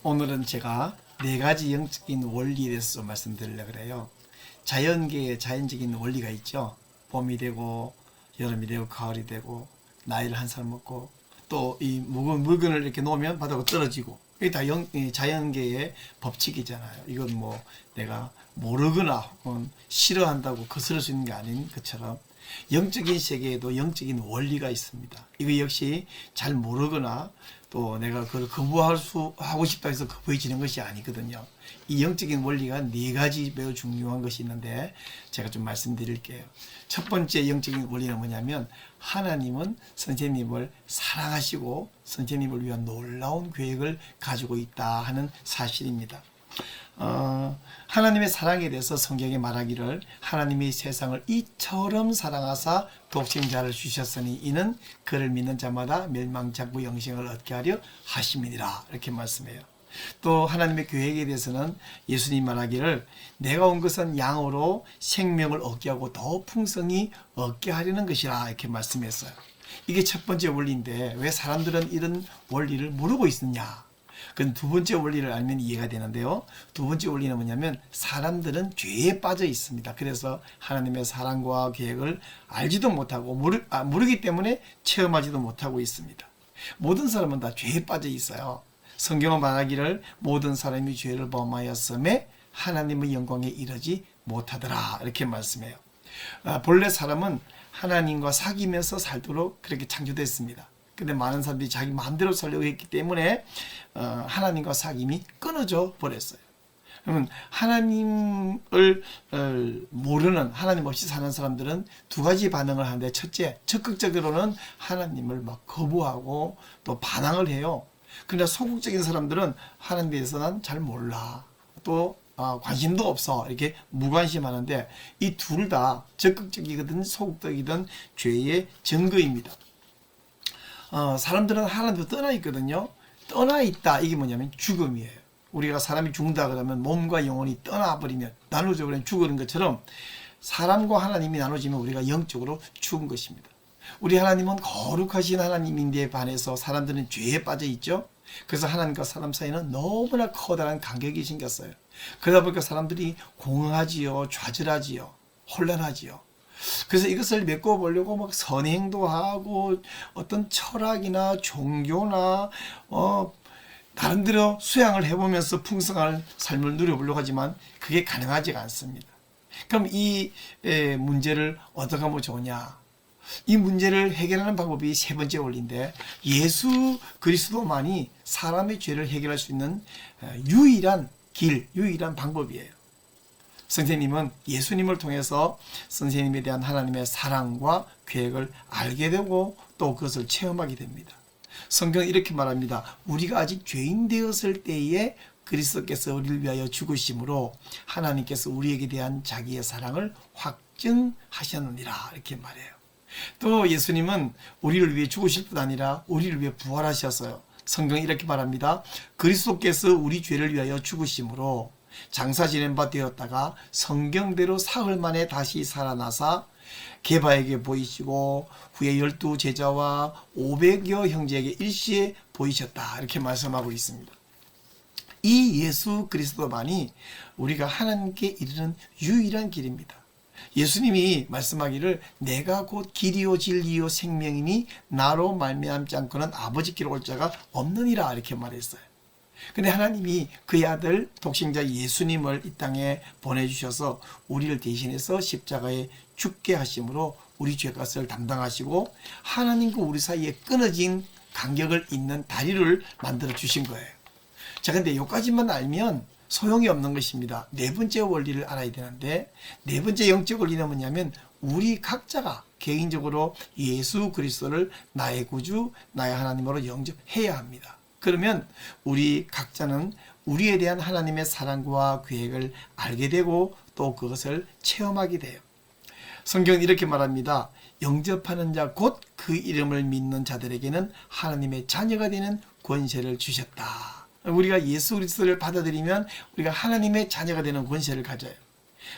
오늘은 제가 네 가지 영적인 원리에 대해서 좀 말씀드리려고 그래요. 자연계에 자연적인 원리가 있죠. 봄이 되고 여름이 되고 가을이 되고 나이를 한 살 먹고 또 이 무거운 물건을 이렇게 놓으면 바닥으로 떨어지고 이게 다 자연계의 법칙이잖아요. 이건 뭐 내가 모르거나 혹은 싫어한다고 거스를 수 있는 게 아닌 것처럼 영적인 세계에도 영적인 원리가 있습니다. 이거 역시 잘 모르거나 또 내가 그걸 하고 싶다 해서 거부해지는 것이 아니거든요. 이 영적인 원리가 네 가지 매우 중요한 것이 있는데 제가 좀 말씀드릴게요. 첫 번째 영적인 원리는 뭐냐면 하나님은 선생님을 사랑하시고 선생님을 위한 놀라운 계획을 가지고 있다 하는 사실입니다. 하나님의 사랑에 대해서 성경에 말하기를 하나님이 세상을 이처럼 사랑하사 독생자를 주셨으니 이는 그를 믿는 자마다 멸망치 않고 영생을 얻게 하려 하심이니라 이렇게 말씀해요. 또 하나님의 계획에 대해서는 예수님 말하기를 내가 온 것은 양으로 생명을 얻게 하고 더 풍성히 얻게 하려는 것이라 이렇게 말씀했어요. 이게 첫 번째 원리인데 왜 사람들은 이런 원리를 모르고 있느냐? 그건 두 번째 원리를 알면 이해가 되는데요. 두 번째 원리는 뭐냐면 사람들은 죄에 빠져 있습니다. 그래서 하나님의 사랑과 계획을 알지도 못하고 모르기 때문에 체험하지도 못하고 있습니다. 모든 사람은 다 죄에 빠져 있어요. 성경은 말하기를 모든 사람이 죄를 범하였음에 하나님의 영광에 이르지 못하더라 이렇게 말씀해요. 본래 사람은 하나님과 사귀면서 살도록 그렇게 창조됐습니다. 근데 많은 사람들이 자기 마음대로 살려고 했기 때문에 하나님과 사귐이 끊어져 버렸어요. 그러면 하나님을 모르는 하나님 없이 사는 사람들은 두 가지 반응을 하는데 첫째, 적극적으로는 하나님을 막 거부하고 또 반항을 해요. 그러나 소극적인 사람들은 하나님에 대해서 난 잘 몰라. 또 관심도 없어. 이렇게 무관심하는데 이 둘 다 적극적이든 소극적이든 죄의 증거입니다. 사람들은 하나님도 떠나 있거든요. 떠나 있다. 이게 뭐냐면 죽음이에요. 우리가 사람이 죽는다 그러면 몸과 영혼이 떠나버리면 나눠져 버리면 죽는 것처럼 사람과 하나님이 나눠지면 우리가 영적으로 죽은 것입니다. 우리 하나님은 거룩하신 하나님인데 반해서 사람들은 죄에 빠져 있죠. 그래서 하나님과 사람 사이는 너무나 커다란 간격이 생겼어요. 그러다 보니까 사람들이 공허하지요, 좌절하지요, 혼란하지요. 그래서 이것을 메꿔보려고 막 선행도 하고 어떤 철학이나 종교나 나름대로 수양을 해보면서 풍성한 삶을 누려보려고 하지만 그게 가능하지가 않습니다. 그럼 이 문제를 어떻게 하면 좋으냐? 이 문제를 해결하는 방법이 세 번째 원리인데 예수 그리스도만이 사람의 죄를 해결할 수 있는 유일한 길, 유일한 방법이에요. 선생님은 예수님을 통해서 선생님에 대한 하나님의 사랑과 계획을 알게 되고 또 그것을 체험하게 됩니다. 성경은 이렇게 말합니다. 우리가 아직 죄인 되었을 때에 그리스도께서 우리를 위하여 죽으심으로 하나님께서 우리에게 대한 자기의 사랑을 확증하셨느니라 이렇게 말해요. 또 예수님은 우리를 위해 죽으실 뿐 아니라 우리를 위해 부활하셨어요. 성경이 이렇게 말합니다. 그리스도께서 우리 죄를 위하여 죽으심으로 장사 지낸 바 되었다가 성경대로 사흘 만에 다시 살아나사 게바에게 보이시고 후에 12 제자와 500여 형제에게 일시에 보이셨다 이렇게 말씀하고 있습니다. 이 예수 그리스도만이 우리가 하나님께 이르는 유일한 길입니다. 예수님이 말씀하기를 내가 곧 길이요 진리요 생명이니 나로 말미암지 않고는 아버지께로 올 자가 없느니라 이렇게 말했어요. 근데 하나님이 그의 아들 독생자 예수님을 이 땅에 보내주셔서 우리를 대신해서 십자가에 죽게 하심으로 우리 죄값을 담당하시고 하나님과 우리 사이에 끊어진 간격을 잇는 다리를 만들어 주신 거예요. 자, 근데 여기까지만 알면 소용이 없는 것입니다. 네 번째 원리를 알아야 되는데 네 번째 영적 원리는 뭐냐면 우리 각자가 개인적으로 예수 그리스도를 나의 구주, 나의 하나님으로 영접해야 합니다. 그러면 우리 각자는 우리에 대한 하나님의 사랑과 계획을 알게 되고 또 그것을 체험하게 돼요. 성경은 이렇게 말합니다. 영접하는 자 곧 그 이름을 믿는 자들에게는 하나님의 자녀가 되는 권세를 주셨다. 우리가 예수 그리스도를 받아들이면 우리가 하나님의 자녀가 되는 권세를 가져요.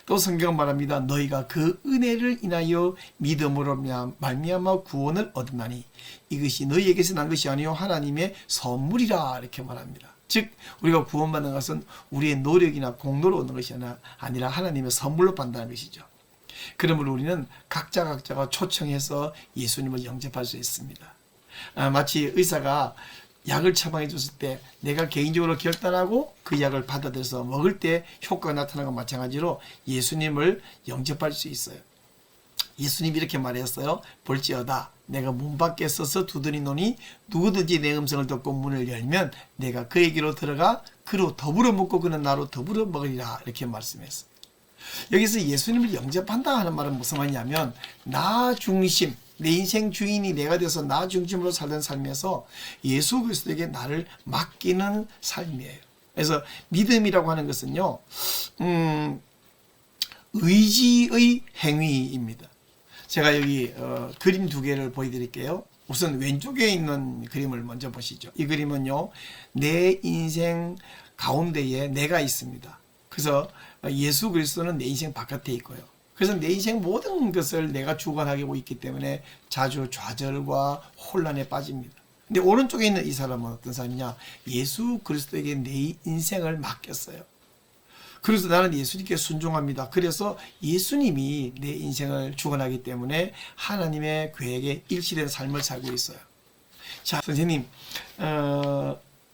또 성경은 말합니다. 너희가 그 은혜를 인하여 믿음으로 말미암아 구원을 얻었나니 이것이 너희에게서 난 것이 아니요 하나님의 선물이라 이렇게 말합니다. 즉 우리가 구원받는 것은 우리의 노력이나 공로로 얻는 것이 아니라 하나님의 선물로 받는다는 것이죠. 그러므로 우리는 각자가 초청해서 예수님을 영접할 수 있습니다. 마치 의사가 약을 처방해 줬을 때 내가 개인적으로 결단하고 그 약을 받아들여서 먹을 때 효과가 나타나는 것과 마찬가지로 예수님을 영접할 수 있어요. 예수님이 이렇게 말했어요. 볼지어다 내가 문 밖에 서서 두드리노니 누구든지 내 음성을 듣고 문을 열면 내가 그에게로 들어가 그로 더불어 먹고 그는 나로 더불어 먹으리라 이렇게 말씀했어요. 여기서 예수님을 영접한다 하는 말은 무슨 말이냐면 나 중심, 내 인생 주인이 내가 돼서 나 중심으로 살던 삶에서 예수 그리스도에게 나를 맡기는 삶이에요. 그래서 믿음이라고 하는 것은요, 의지의 행위입니다. 제가 여기 그림 두 개를 보여드릴게요. 우선 왼쪽에 있는 그림을 먼저 보시죠. 이 그림은요, 내 인생 가운데에 내가 있습니다. 그래서 예수 그리스도는 내 인생 바깥에 있고요. 그래서 내 인생 모든 것을 내가 주관하고 있기 때문에 자주 좌절과 혼란에 빠집니다. 근데 오른쪽에 있는 이 사람은 어떤 사람이냐? 예수 그리스도에게 내 인생을 맡겼어요. 그래서 나는 예수님께 순종합니다. 그래서 예수님이 내 인생을 주관하기 때문에 하나님의 계획에 일치된 삶을 살고 있어요. 자, 선생님,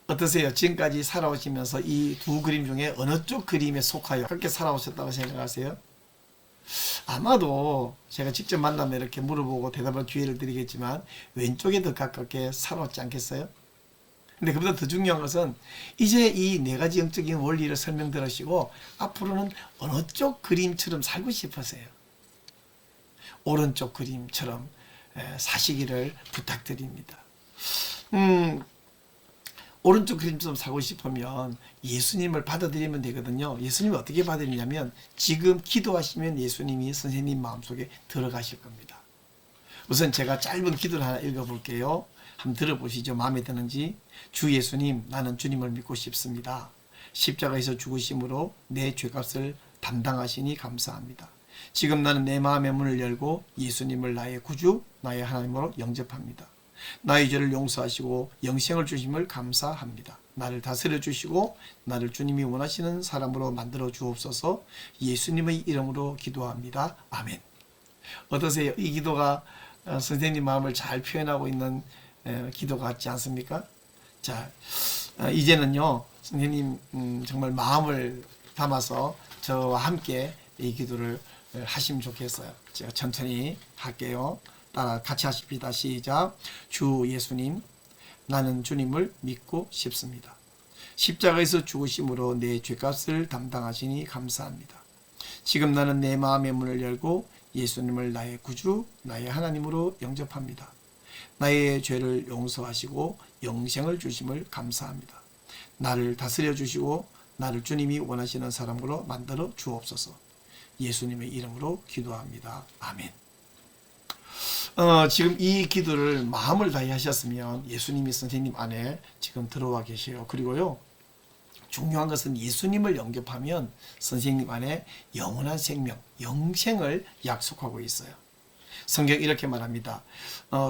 어떠세요? 지금까지 살아오시면서 이 두 그림 중에 어느 쪽 그림에 속하여 그렇게 살아오셨다고 생각하세요? 아마도 제가 직접 만나면 이렇게 물어보고 대답할 기회를 드리겠지만 왼쪽에 더 가깝게 살아왔지 않겠어요? 근데 그보다 더 중요한 것은 이제 이 네 가지 영적인 원리를 설명 들으시고 앞으로는 어느 쪽 그림처럼 살고 싶으세요? 오른쪽 그림처럼 사시기를 부탁드립니다. 오른쪽 그림처럼 살고 싶으면 예수님을 받아들이면 되거든요. 예수님을 어떻게 받아들이냐면 지금 기도하시면 예수님이 선생님 마음속에 들어가실 겁니다. 우선 제가 짧은 기도를 하나 읽어볼게요. 한번 들어보시죠. 마음에 드는지. 주 예수님, 나는 주님을 믿고 싶습니다. 십자가에서 죽으심으로 내 죄값을 담당하시니 감사합니다. 지금 나는 내 마음의 문을 열고 예수님을 나의 구주, 나의 하나님으로 영접합니다. 나의 죄를 용서하시고 영생을 주심을 감사합니다. 나를 다스려 주시고 나를 주님이 원하시는 사람으로 만들어 주옵소서. 예수님의 이름으로 기도합니다. 아멘. 어떠세요? 이 기도가 선생님 마음을 잘 표현하고 있는 기도 같지 않습니까? 자, 이제는요, 선생님 정말 마음을 담아서 저와 함께 이 기도를 하시면 좋겠어요. 제가 천천히 할게요. 따라 같이 하십니다. 시작. 주 예수님, 나는 주님을 믿고 싶습니다. 십자가에서 죽으심으로 내 죄값을 담당하시니 감사합니다. 지금 나는 내 마음의 문을 열고 예수님을 나의 구주, 나의 하나님으로 영접합니다. 나의 죄를 용서하시고 영생을 주심을 감사합니다. 나를 다스려 주시고 나를 주님이 원하시는 사람으로 만들어 주옵소서. 예수님의 이름으로 기도합니다. 아멘. 지금 이 기도를 마음을 다해 하셨으면 예수님이 선생님 안에 지금 들어와 계세요. 그리고요, 중요한 것은 예수님을 영접하면 선생님 안에 영원한 생명, 영생을 약속하고 있어요. 성경 이렇게 말합니다.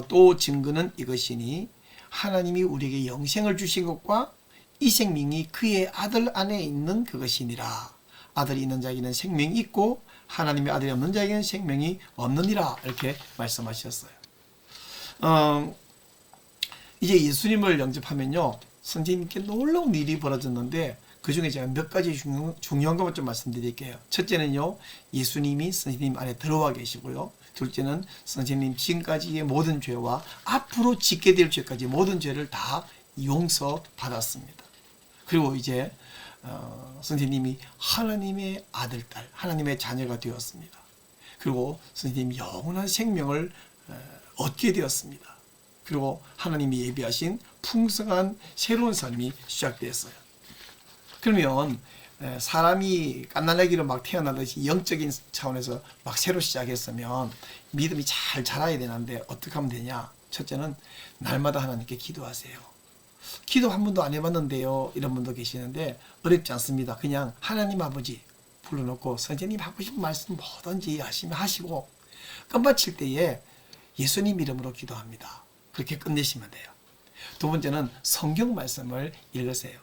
또 증거는 이것이니 하나님이 우리에게 영생을 주신 것과 이 생명이 그의 아들 안에 있는 그것이니라. 아들이 있는 자에게는 생명이 있고 하나님의 아들이 없는 자에게는 생명이 없느니라. 이렇게 말씀하셨어요. 이제 예수님을 영접하면요, 선생님께 놀라운 일이 벌어졌는데 그 중에 제가 몇 가지 중요한 것만 좀 말씀드릴게요. 첫째는요, 예수님이 선생님 안에 들어와 계시고요. 둘째는 선생님 지금까지의 모든 죄와 앞으로 짓게 될 죄까지 모든 죄를 다 용서받았습니다. 그리고 이제 선생님이 하나님의 아들, 딸, 하나님의 자녀가 되었습니다. 그리고 선생님이 영원한 생명을 얻게 되었습니다. 그리고 하나님이 예비하신 풍성한 새로운 삶이 시작되었어요. 그러면 사람이 갓난아기로 막 태어나듯이 영적인 차원에서 막 새로 시작했으면 믿음이 잘 자라야 되는데 어떻게 하면 되냐? 첫째는 날마다 하나님께 기도하세요. 기도 한 번도 안 해봤는데요, 이런 분도 계시는데 어렵지 않습니다. 그냥 하나님 아버지 불러놓고 선생님 하고 싶은 말씀 뭐든지 하시면 하시고 끝마칠 때에 예수님 이름으로 기도합니다. 그렇게 끝내시면 돼요. 두 번째는 성경 말씀을 읽으세요.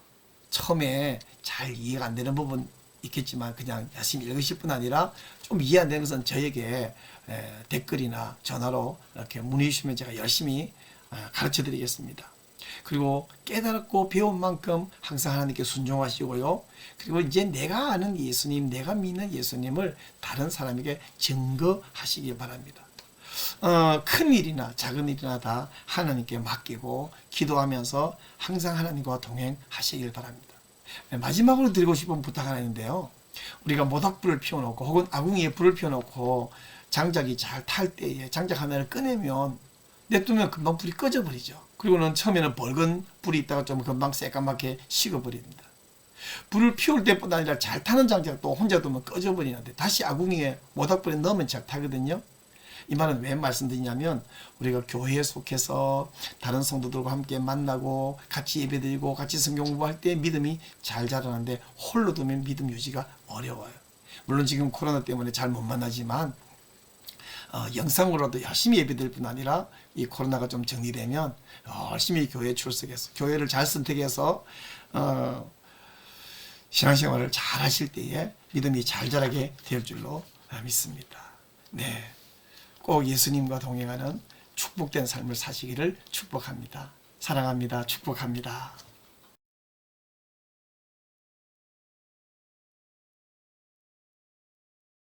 처음에 잘 이해가 안 되는 부분 있겠지만 그냥 열심히 읽으실 뿐 아니라 좀 이해 안 되는 것은 저에게 댓글이나 전화로 이렇게 문의 주시면 제가 열심히 가르쳐 드리겠습니다. 그리고 깨달았고 배운 만큼 항상 하나님께 순종하시고요. 그리고 이제 내가 아는 예수님, 내가 믿는 예수님을 다른 사람에게 증거하시기 바랍니다. 큰 일이나 작은 일이나 다 하나님께 맡기고 기도하면서 항상 하나님과 동행하시길 바랍니다. 마지막으로 드리고 싶은 부탁 하나 있는데요. 우리가 모닥불을 피워놓고 혹은 아궁이에 불을 피워놓고 장작이 잘 탈 때에 장작 하나를 꺼내면 냅두면 금방 불이 꺼져버리죠. 그리고는 처음에는 붉은 불이 있다가 좀 금방 새까맣게 식어버립니다. 불을 피울 때뿐 아니라 잘 타는 장작도 혼자 두면 꺼져버리는데 다시 아궁이에 모닥불에 넣으면 잘 타거든요. 이 말은 왜 말씀드리냐면 우리가 교회에 속해서 다른 성도들과 함께 만나고 같이 예배드리고 같이 성경 공부할 때 믿음이 잘 자라는데 홀로 두면 믿음 유지가 어려워요. 물론 지금 코로나 때문에 잘 못 만나지만 영상으로도 열심히 예배드릴 뿐 아니라 이 코로나가 좀 정리되면 열심히 교회에 출석해서 교회를 잘 선택해서 신앙생활을 잘 하실 때에 믿음이 잘 자라게 될 줄로 믿습니다. 네. 꼭 예수님과 동행하는 축복된 삶을 사시기를 축복합니다. 사랑합니다. 축복합니다.